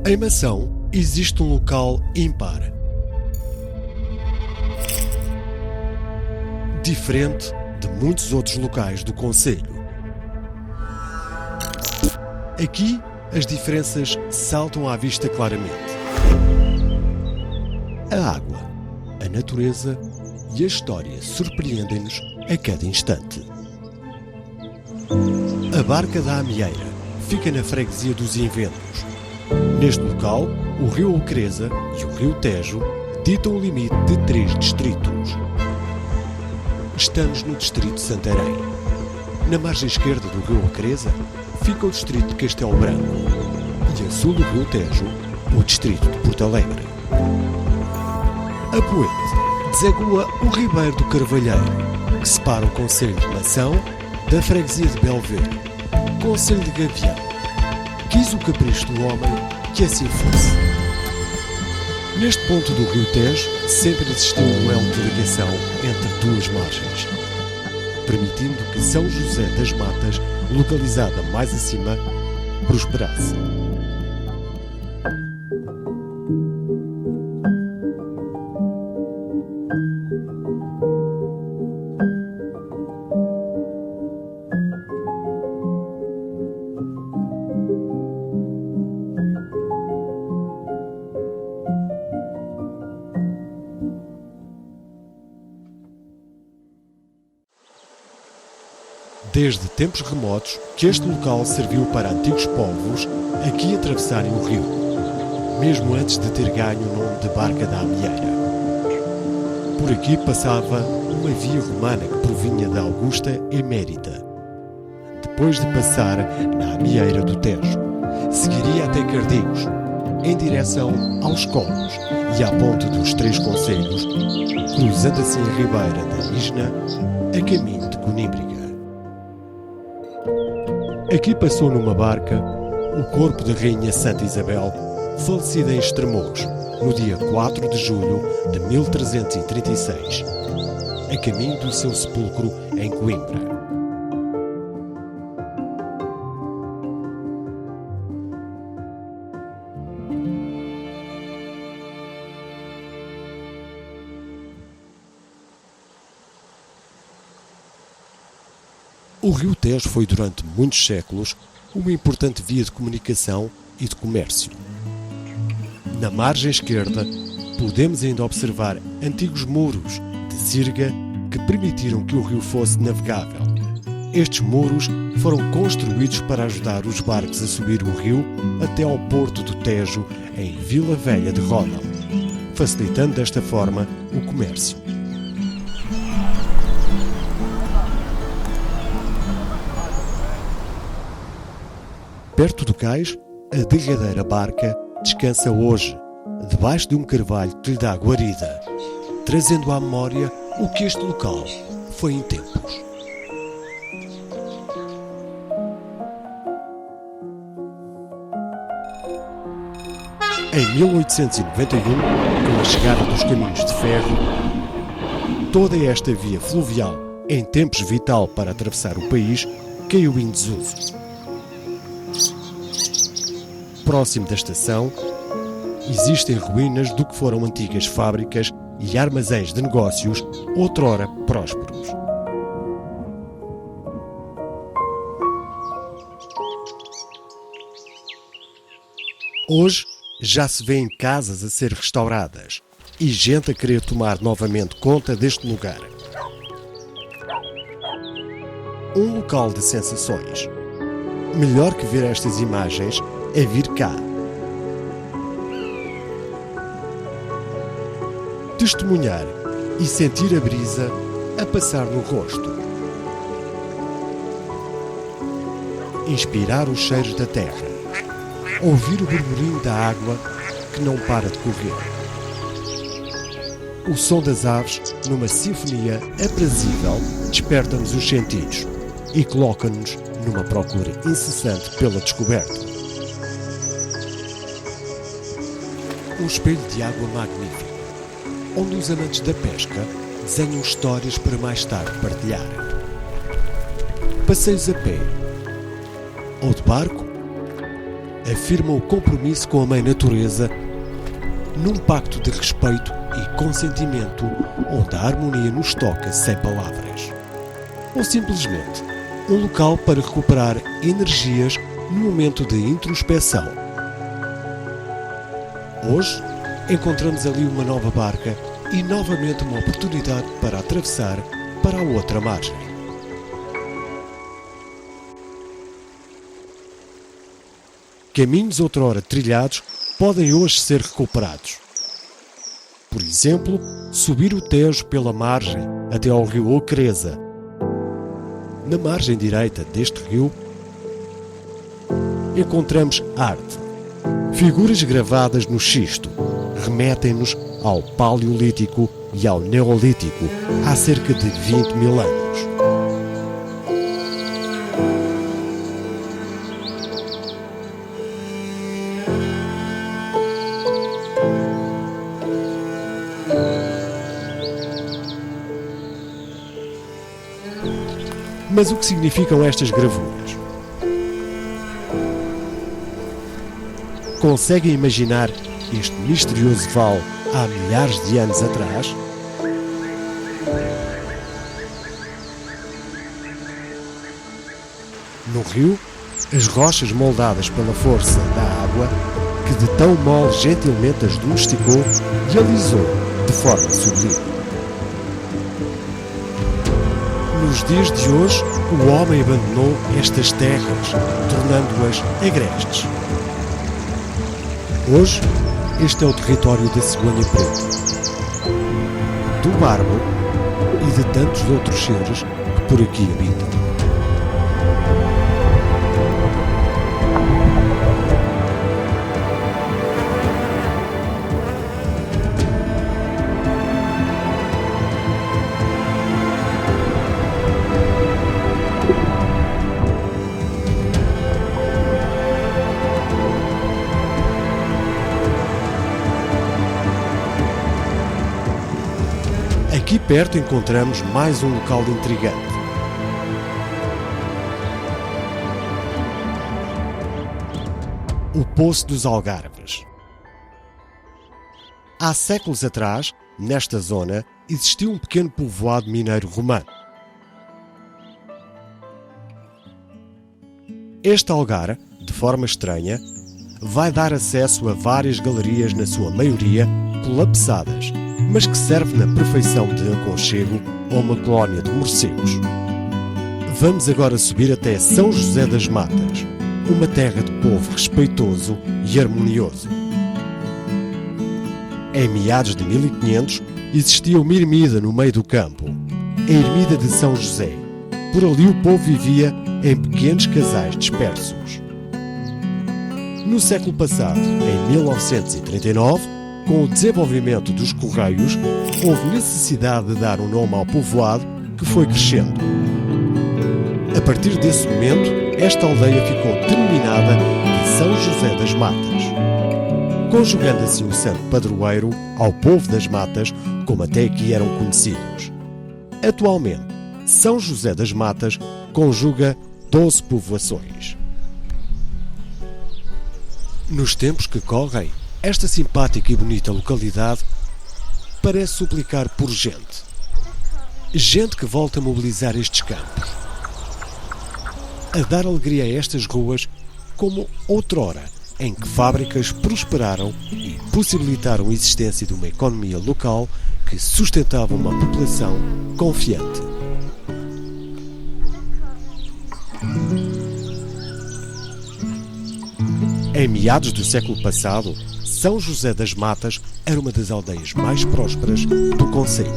Em Mação existe um local ímpar. Diferente de muitos outros locais do concelho. Aqui as diferenças saltam à vista claramente. A água, a natureza e a história surpreendem-nos a cada instante. A Barca da Amieira fica na freguesia dos Inventos. Neste local, o rio Ocreza e o rio Tejo ditam o limite de 3 distritos. Estamos no distrito de Santarém. Na margem esquerda do rio Ocreza fica o distrito de Castelo Branco e a sul do rio Tejo, o distrito de Porto Alegre. A Poente desagua o Ribeiro do Carvalheiro, que separa o concelho de Mação da freguesia de Belvedere. Concelho de Gavião. Quis o capricho do homem que assim fosse. Neste ponto do rio Tejo sempre existiu um elo de ligação entre duas margens, permitindo que São José das Matas, localizada mais acima, prosperasse. Desde tempos remotos que este local serviu para antigos povos aqui atravessarem o rio, mesmo antes de ter ganho o nome de Barca da Amieira. Por aqui passava uma via romana que provinha da Augusta Emérita. Depois de passar na Amieira do Tejo, seguiria até Cardigos, em direção aos Colos e à ponte dos Três Concelhos, cruzando assim a Ribeira da Isna, a caminho de Conímbriga. Aqui passou numa barca o corpo da Rainha Santa Isabel, falecida em Estremoz, no dia 4 de julho de 1336, a caminho do seu sepulcro em Coimbra. O rio Tejo foi durante muitos séculos uma importante via de comunicação e de comércio. Na margem esquerda podemos ainda observar antigos muros de sirga que permitiram que o rio fosse navegável. Estes muros foram construídos para ajudar os barcos a subir o rio até ao porto do Tejo em Vila Velha de Ródão, facilitando desta forma o comércio. Perto do cais, a derradeira barca descansa hoje, debaixo de um carvalho que lhe dá guarida, trazendo à memória o que este local foi em tempos. Em 1891, com a chegada dos caminhos de ferro, toda esta via fluvial, em tempos vital para atravessar o país, caiu em desuso. Próximo da estação, existem ruínas do que foram antigas fábricas e armazéns de negócios, outrora prósperos. Hoje já se vêem casas a ser restauradas e gente a querer tomar novamente conta deste lugar. Um local de sensações. Melhor que ver estas imagens é vir cá. Testemunhar e sentir a brisa a passar no rosto. Inspirar os cheiros da terra. Ouvir o burburinho da água que não para de correr. O som das aves, numa sinfonia aprazível, desperta-nos os sentidos e coloca-nos numa procura incessante pela descoberta. Um espelho de água magnífico, onde os amantes da pesca desenham histórias para mais tarde partilhar. Passeios a pé ou de barco, afirmam o compromisso com a Mãe Natureza num pacto de respeito e consentimento onde a harmonia nos toca sem palavras. Ou simplesmente um local para recuperar energias no momento de introspeção. Hoje encontramos ali uma nova barca e novamente uma oportunidade para atravessar para a outra margem. Caminhos outrora trilhados podem hoje ser recuperados. Por exemplo, subir o Tejo pela margem até ao rio Ocreza. Na margem direita deste rio, encontramos arte. Figuras gravadas no xisto remetem-nos ao Paleolítico e ao Neolítico há cerca de 20 mil anos. Mas o que significam estas gravuras? Conseguem imaginar este misterioso vale há milhares de anos atrás? No rio, as rochas moldadas pela força da água, que de tão mole gentilmente as domesticou e alisou de forma sublime. Nos dias de hoje, o homem abandonou estas terras, tornando-as agrestes. Hoje, este é o território da cegonha preta, do bárbaro e de tantos outros seres que por aqui habitam. Aqui perto encontramos mais um local intrigante. O Poço dos Algarves. Há séculos atrás, nesta zona, existiu um pequeno povoado mineiro romano. Este algar, de forma estranha, vai dar acesso a várias galerias, na sua maioria colapsadas, mas que serve na perfeição de aconchego a uma colónia de morcegos. Vamos agora subir até São José das Matas, uma terra de povo respeitoso e harmonioso. Em meados de 1500, existia uma ermida no meio do campo, a Ermida de São José. Por ali o povo vivia em pequenos casais dispersos. No século passado, em 1939, com o desenvolvimento dos Correios, houve necessidade de dar um nome ao povoado, que foi crescendo. A partir desse momento, esta aldeia ficou denominada de São José das Matas, conjugando assim o santo padroeiro ao povo das Matas, como até aqui eram conhecidos. Atualmente, São José das Matas conjuga 12 povoações. Nos tempos que correm, esta simpática e bonita localidade parece suplicar por gente. Gente que volta a mobilizar estes campos, a dar alegria a estas ruas, como outrora em que fábricas prosperaram e possibilitaram a existência de uma economia local que sustentava uma população confiante. Em meados do século passado, São José das Matas era uma das aldeias mais prósperas do concelho.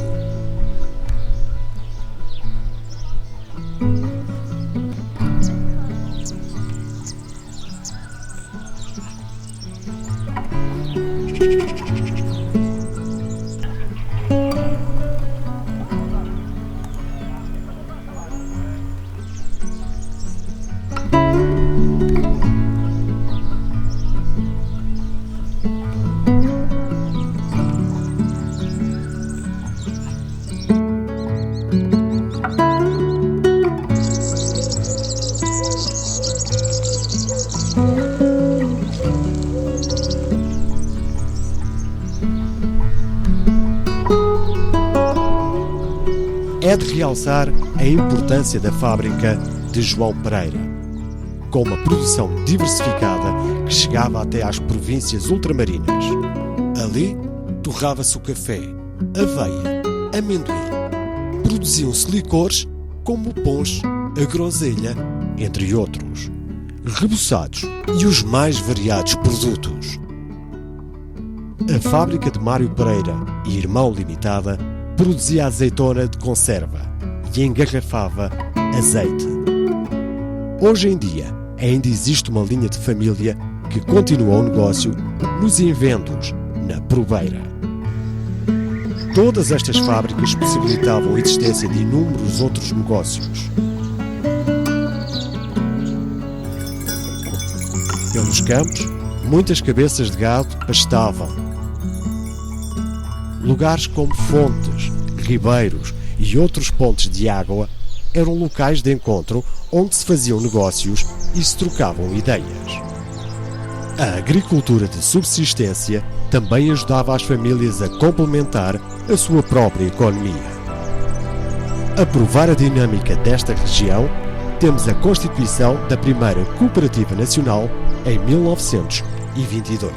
é de realçar a importância da fábrica de João Pereira, com uma produção diversificada que chegava até às províncias ultramarinas. Ali torrava-se o café, aveia, amendoim. Produziam-se licores como o ponche, a groselha, entre outros, reboçados e os mais variados produtos. A fábrica de Mário Pereira e Irmão Limitada produzia azeitona de conserva e engarrafava azeite. Hoje em dia, ainda existe uma linha de família que continua o negócio nos Inventos, na Probeira. Todas estas fábricas possibilitavam a existência de inúmeros outros negócios. Pelos campos, muitas cabeças de gado pastavam. Lugares como fontes, ribeiros e outros pontes de água eram locais de encontro onde se faziam negócios e se trocavam ideias. A agricultura de subsistência também ajudava as famílias a complementar a sua própria economia. A provar a dinâmica desta região, temos a constituição da primeira Cooperativa Nacional em 1922.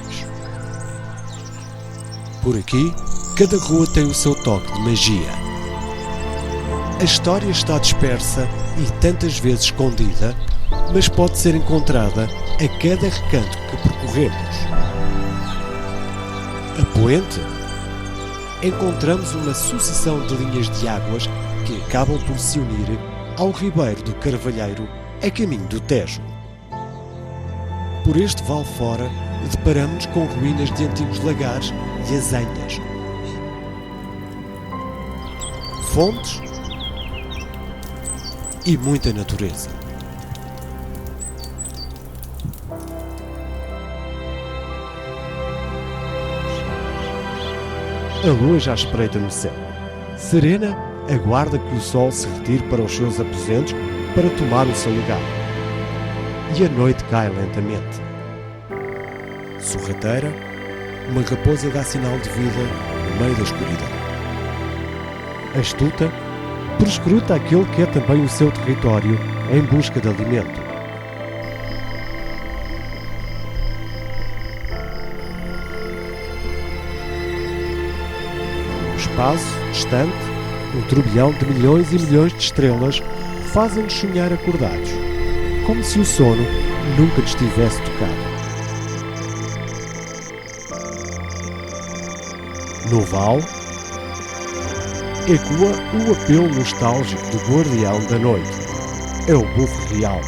Por aqui, cada rua tem o seu toque de magia. A história está dispersa e tantas vezes escondida, mas pode ser encontrada a cada recanto que percorremos. A poente? Encontramos uma sucessão de linhas de águas que acabam por se unir ao ribeiro do Carvalheiro a caminho do Tejo. Por este vale fora, deparamos-nos com ruínas de antigos lagares e azenhas. Fontes e muita natureza. A lua já espreita no céu. Serena, aguarda que o sol se retire para os seus aposentos para tomar o seu lugar. E a noite cai lentamente. Sorrateira, uma raposa dá sinal de vida no meio da escuridão. Astuta, perscruta aquele que é também o seu território em busca de alimento. Espaço, distante, um turbilhão de milhões e milhões de estrelas fazem-nos sonhar acordados, como se o sono nunca nos tivesse tocado. No vale, ecoa o apelo nostálgico do guardião da noite. É o bufo real,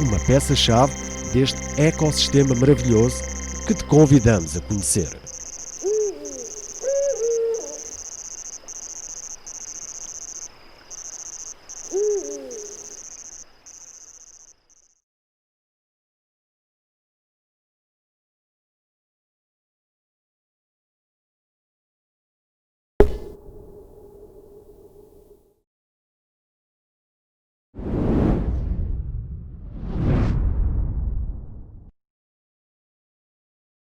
uma peça-chave deste ecossistema maravilhoso que te convidamos a conhecer.